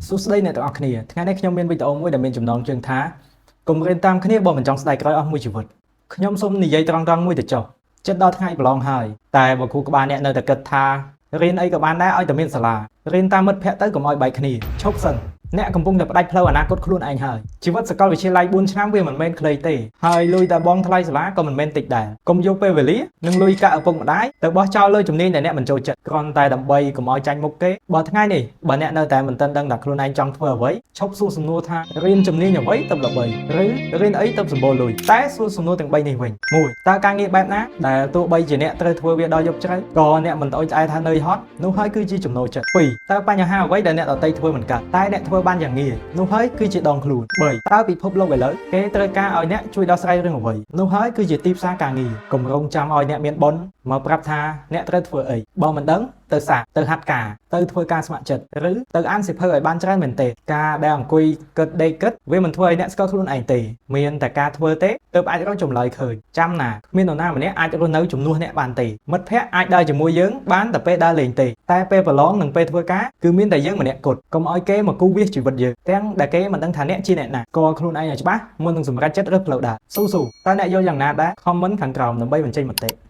សួស្តីអ្នកទាំងអស់គ្នាថ្ងៃនេះខ្ញុំមានវីដេអូមួយដែលមានចំណងជើងថាកុំរៀនតាមគ្នាបើមិនចង់ស្ដាយក្រោយអស់មួយជីវិតខ្ញុំសូមនិយាយត្រង់ៗមួយទៅចុះចិត្តដល់ថ្ងៃប្រឡងហើយតែបើគ្រូក្បាលអ្នកនៅតែគិតថារៀនអីក៏បានដែរឲ្យតែមានសាលារៀនតាមមិត្តភ័ក្តិទៅកុំឲ្យបែកគ្នាឈប់សិនអ្នកកំពុងតែផ្ដាច់ផ្លូវអនាគតខ្លួនឯងហើយជីវិតសាកលវិទ្យាល័យ4ឆ្នាំវាមិនមែនខ្លីទេហើយលុយតែបងថ្លៃសាលាក៏មិនមែនតិចដែរកុំយកពេលវេលានិងលុយកាក់ឪពុកម្ដាយទៅបោះចោលលើជំនាញដែលអ្នកមិនចូលចិត្តគ្រាន់តែដើម្បីកុំឲ្យចាញ់មុខគេបើថ្ងៃនេះបើអ្នកនៅតែមិនទាន់ដឹងថាខ្លួនឯងចង់ធ្វើអ្វីឈប់សួរសំណួរថារៀនជំនាញអ្វីទៅល្បីឬរៀនអីទៅសម្បូរលុយតែសួរសំណួរទាំង3នេះវិញ1តើការងារបែបណាដែលទោះបីជាអ្នកត្រូវធ្វើវាដល់យប់ជ្រៅក៏អ្នកមិនត្អូញត្អែថានឿយហត់នោះហើយគឺជាចំណូលចិត្ត2តើបញ្ហាអ្វីដែលអ្នកដទៃធ្វើមិនកើតតែអ្នកធ្វើបានយ៉ាងងាយនោះហើយគឺជាដងខ្លួន3តើពិភពលោកឥឡូវគេត្រូវការឲ្យអ្នកជួយដោះស្រាយរឿងអ្វីនោះហើយគឺជាទីផ្សារការងារកុំរងចាំឲ្យអ្នកមានបុណ្យមកប្រាប់ថាអ្នកត្រូវធ្វើអីបើមិនដឹងទៅសាកទៅហាត់ការទៅធ្វើការស្ម័គ្រចិត្តឬទៅអានសៀវភៅឲ្យបានច្រើនមែនទេការដែលអង្គុយគិតដេកគិតវាមិនធ្វើឲ្យអ្នកស្គាល់ខ្លួនឯងទេមានតែការធ្វើទេទើបអាចរកចម្លើយឃើញចាំណាគ្មាននរណាម្នាក់អាចរស់នៅជំនួសអ្នកបានទេមិត្តភ័ក្តិអាចដើរជាមួយយើងបានតែពេលដើរលេងទេតែពេលប្រឡងនិងពេលធ្វើការគឺមានតែយើងម្នាក់គត់កុំឲ្យគេមកគូវាសជីវិតយើងទាំងដែលគេមិនដឹងថាអ្នកជាអ្នកណាស្គាល់ខ្លួនឯងឲ្យច្បាស់មុននឹងសម្រេចចិត្តរើសផ្លូវដើរស៊ូតើអ្នកយកយ៉ាងណាដែរ comment ខាងក្រោមដើម្បីបញ្ចេញមតិ